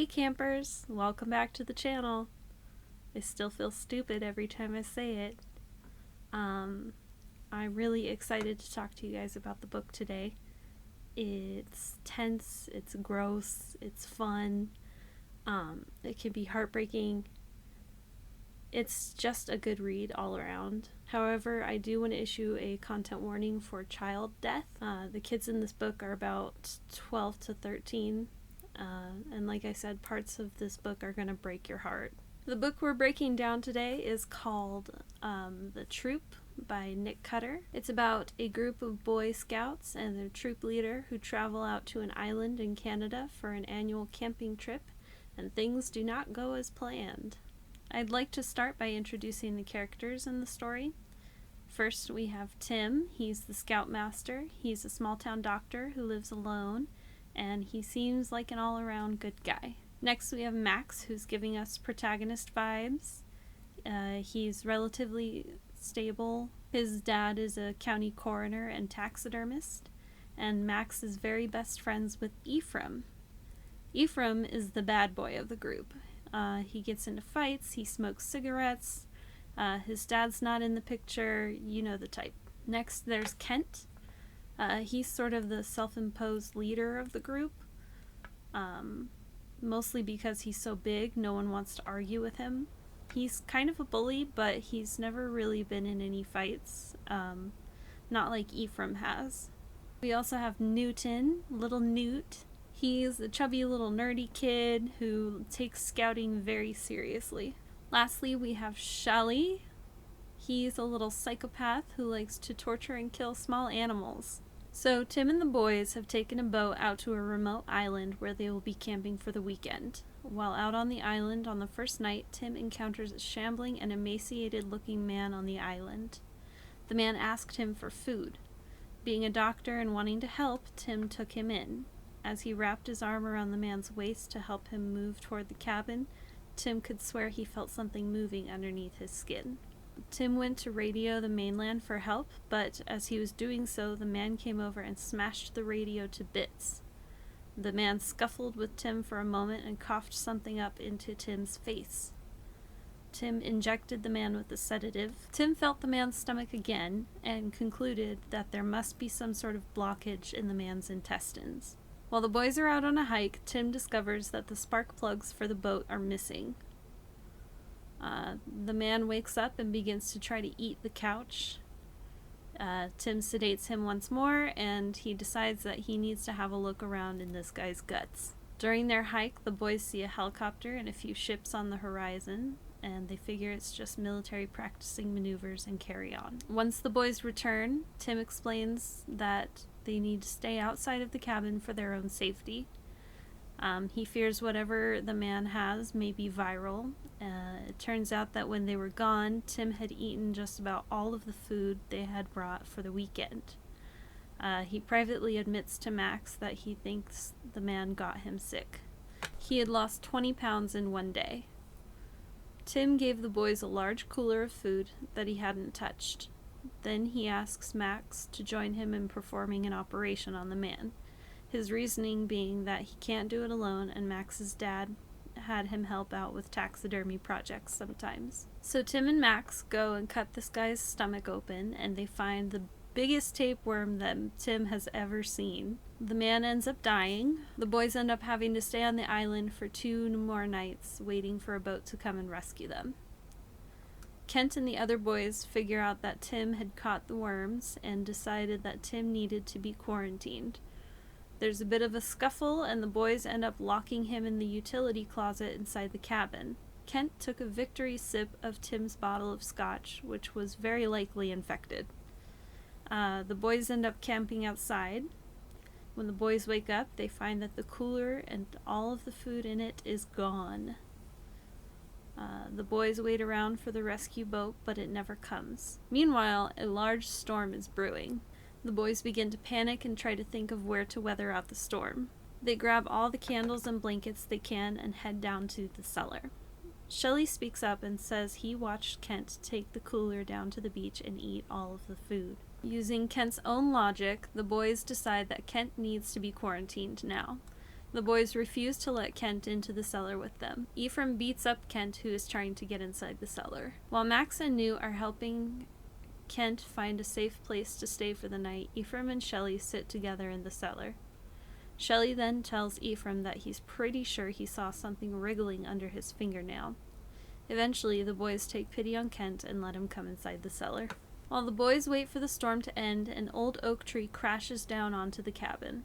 Hey campers, welcome back to the channel. I still feel stupid every time I say it. I'm really excited to talk to you guys about the book today. It's tense, it's gross, it's fun, it can be heartbreaking. It's just a good read all around. However, I do want to issue a content warning for child death. The kids in this book are about 12 to 13. And like I said, parts of this book are going to break your heart. The book we're breaking down today is called The Troop by Nick Cutter. It's about a group of Boy Scouts and their troop leader who travel out to an island in Canada for an annual camping trip, and things do not go as planned. I'd like to start by introducing the characters in the story. First, we have Tim. He's the scoutmaster. He's a small-town doctor who lives alone, and he seems like an all-around good guy. Next, we have Max, who's giving us protagonist vibes. He's relatively stable. His dad is a county coroner and taxidermist, and Max is very best friends with Ephraim. Ephraim is the bad boy of the group. He gets into fights, he smokes cigarettes, his dad's not in the picture, you know the type. Next, there's Kent. He's sort of the self-imposed leader of the group. Mostly because he's so big, no one wants to argue with him. He's kind of a bully, but he's never really been in any fights, not like Ephraim has. We also have Newton, little Newt. He's a chubby little nerdy kid who takes scouting very seriously. Lastly, we have Shelly. He's a little psychopath who likes to torture and kill small animals. So Tim and the boys have taken a boat out to a remote island where they will be camping for the weekend. While out on the island on the first night, Tim encounters a shambling and emaciated-looking man on the island. The man asked him for food. Being a doctor and wanting to help, Tim took him in. As he wrapped his arm around the man's waist to help him move toward the cabin, Tim could swear he felt something moving underneath his skin. Tim went to radio the mainland for help, but as he was doing so, the man came over and smashed the radio to bits. The man scuffled with Tim for a moment and coughed something up into Tim's face. Tim injected the man with a sedative. Tim felt the man's stomach again and concluded that there must be some sort of blockage in the man's intestines. While the boys are out on a hike, Tim discovers that the spark plugs for the boat are missing. The man wakes up and begins to try to eat the couch. Tim sedates him once more, and he decides that he needs to have a look around in this guy's guts. During their hike, the boys see a helicopter and a few ships on the horizon, and they figure it's just military practicing maneuvers and carry on. Once the boys return, Tim explains that they need to stay outside of the cabin for their own safety. He fears whatever the man has may be viral. It turns out that when they were gone, Tim had eaten just about all of the food they had brought for the weekend. He privately admits to Max that he thinks the man got him sick. He had lost 20 pounds in one day. Tim gave the boys a large cooler of food that he hadn't touched. Then he asks Max to join him in performing an operation on the man. His reasoning being that he can't do it alone, and Max's dad had him help out with taxidermy projects sometimes. So Tim and Max go and cut this guy's stomach open, and they find the biggest tapeworm that Tim has ever seen. The man ends up dying. The boys end up having to stay on the island for 2 more nights, waiting for a boat to come and rescue them. Kent and the other boys figure out that Tim had caught the worms and decided that Tim needed to be quarantined. There's a bit of a scuffle, and the boys end up locking him in the utility closet inside the cabin. Kent took a victory sip of Tim's bottle of scotch, which was very likely infected. The boys end up camping outside. When the boys wake up, they find that the cooler and all of the food in it is gone. The boys wait around for the rescue boat, but it never comes. Meanwhile, a large storm is brewing. The boys begin to panic and try to think of where to weather out the storm. They grab all the candles and blankets they can and head down to the cellar. Shelly speaks up and says he watched Kent take the cooler down to the beach and eat all of the food. Using Kent's own logic, the boys decide that Kent needs to be quarantined now. The boys refuse to let Kent into the cellar with them. Ephraim beats up Kent, who is trying to get inside the cellar. While Max and Newt are helping Kent find a safe place to stay for the night, Ephraim and Shelley sit together in the cellar. Shelley then tells Ephraim that he's pretty sure he saw something wriggling under his fingernail. Eventually, the boys take pity on Kent and let him come inside the cellar. While the boys wait for the storm to end, an old oak tree crashes down onto the cabin.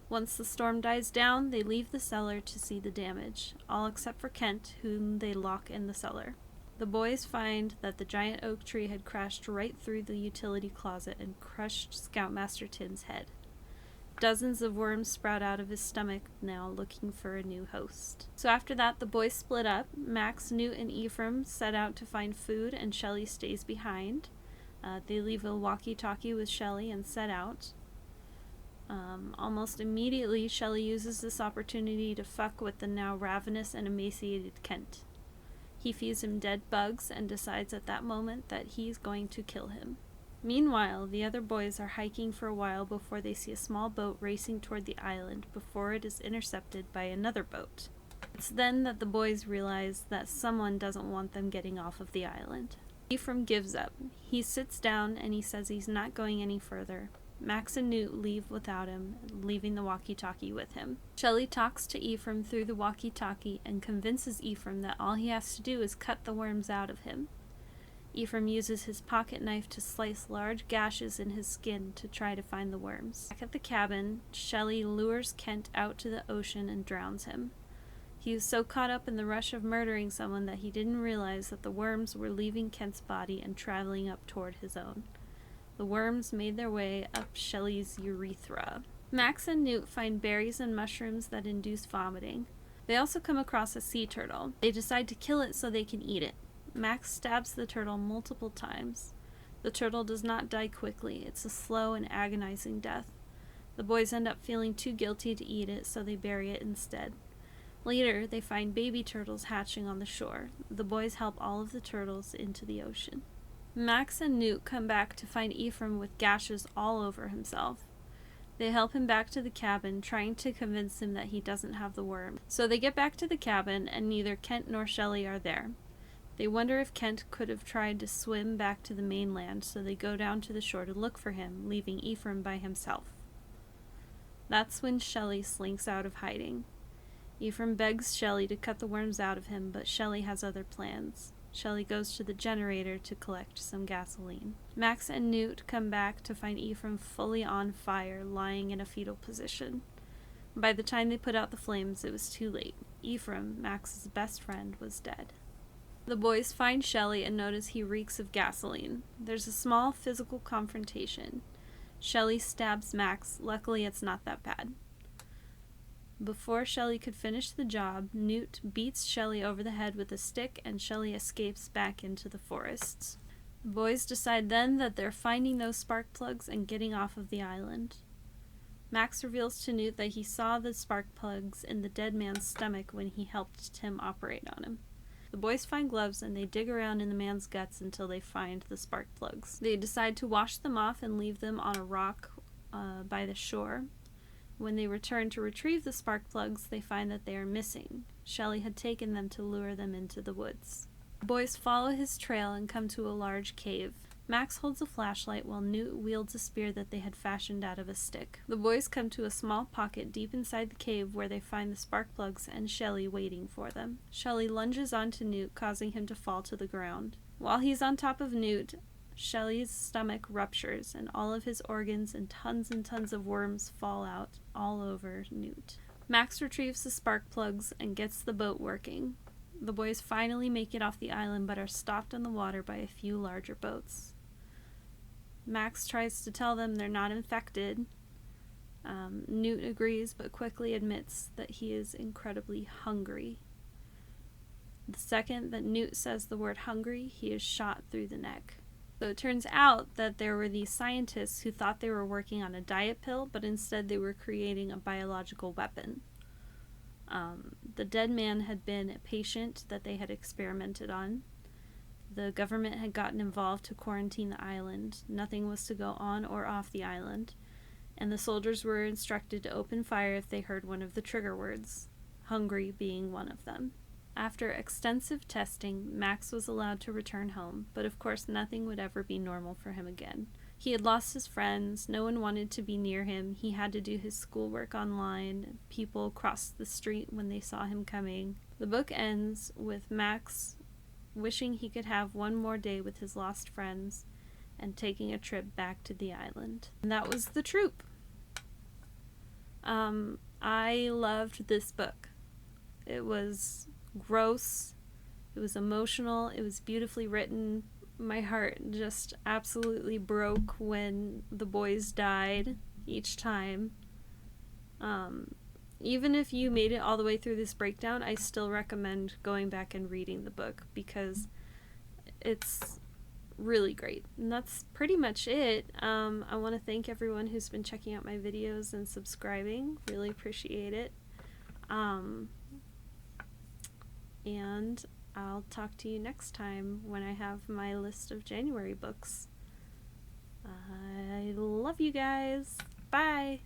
Once the storm dies down, they leave the cellar to see the damage, all except for Kent, whom they lock in the cellar. The boys find that the giant oak tree had crashed right through the utility closet and crushed Scoutmaster Tim's head. Dozens of worms sprout out of his stomach now, looking for a new host. So after that, the boys split up. Max, Newt, and Ephraim set out to find food, and Shelley stays behind. They leave a walkie-talkie with Shelley and set out. Almost immediately, Shelley uses this opportunity to fuck with the now ravenous and emaciated Kent. He feeds him dead bugs and decides at that moment that he's going to kill him. Meanwhile, the other boys are hiking for a while before they see a small boat racing toward the island before it is intercepted by another boat. It's then that the boys realize that someone doesn't want them getting off of the island. Ephraim gives up. He sits down and he says he's not going any further. Max and Newt leave without him, leaving the walkie-talkie with him. Shelley talks to Ephraim through the walkie-talkie and convinces Ephraim that all he has to do is cut the worms out of him. Ephraim uses his pocket knife to slice large gashes in his skin to try to find the worms. Back at the cabin, Shelley lures Kent out to the ocean and drowns him. He was so caught up in the rush of murdering someone that he didn't realize that the worms were leaving Kent's body and traveling up toward his own. The worms made their way up Shelley's urethra. Max and Newt find berries and mushrooms that induce vomiting. They also come across a sea turtle. They decide to kill it so they can eat it. Max stabs the turtle multiple times. The turtle does not die quickly. It's a slow and agonizing death. The boys end up feeling too guilty to eat it, so they bury it instead. Later, they find baby turtles hatching on the shore. The boys help all of the turtles into the ocean. Max and Newt come back to find Ephraim with gashes all over himself. They help him back to the cabin, trying to convince him that he doesn't have the worm. So they get back to the cabin, and neither Kent nor Shelley are there. They wonder if Kent could have tried to swim back to the mainland, so they go down to the shore to look for him, leaving Ephraim by himself. That's when Shelley slinks out of hiding. Ephraim begs Shelley to cut the worms out of him, but Shelley has other plans. Shelley goes to the generator to collect some gasoline. Max and Newt come back to find Ephraim fully on fire, lying in a fetal position. By the time they put out the flames, it was too late. Ephraim, Max's best friend, was dead. The boys find Shelley and notice he reeks of gasoline. There's a small physical confrontation. Shelley stabs Max. Luckily, it's not that bad. Before Shelley could finish the job, Newt beats Shelley over the head with a stick, and Shelley escapes back into the forests. The boys decide then that they're finding those spark plugs and getting off of the island. Max reveals to Newt that he saw the spark plugs in the dead man's stomach when he helped Tim operate on him. The boys find gloves and they dig around in the man's guts until they find the spark plugs. They decide to wash them off and leave them on a rock by the shore. When they return to retrieve the spark plugs, they find that they are missing. Shelley had taken them to lure them into the woods. The boys follow his trail and come to a large cave. Max holds a flashlight while Newt wields a spear that they had fashioned out of a stick. The boys come to a small pocket deep inside the cave where they find the spark plugs and Shelley waiting for them. Shelley lunges onto Newt, causing him to fall to the ground. While he's on top of Newt, Shelley's stomach ruptures and all of his organs and tons of worms fall out all over Newt. Max retrieves the spark plugs and gets the boat working. The boys finally make it off the island but are stopped on the water by a few larger boats. Max tries to tell them they're not infected. Newt agrees but quickly admits that he is incredibly hungry. The second that Newt says the word hungry, he is shot through the neck. So it turns out that there were these scientists who thought they were working on a diet pill, but instead they were creating a biological weapon. The dead man had been a patient that they had experimented on. The government had gotten involved to quarantine the island. Nothing was to go on or off the island. and the soldiers were instructed to open fire if they heard one of the trigger words, hungry being one of them. After extensive testing, Max was allowed to return home, but of course nothing would ever be normal for him again. He had lost his friends, no one wanted to be near him, he had to do his schoolwork online, people crossed the street when they saw him coming. The book ends with Max wishing he could have one more day with his lost friends and taking a trip back to the island. And that was The Troop. I loved this book. It was gross, it was emotional, it was beautifully written. My heart just absolutely broke when the boys died each time. Even if you made it all the way through this breakdown, I still recommend going back and reading the book because it's really great. And that's pretty much it. I want to thank everyone who's been checking out my videos and subscribing. Really appreciate it. And I'll talk to you next time when I have my list of January books. I love you guys. Bye!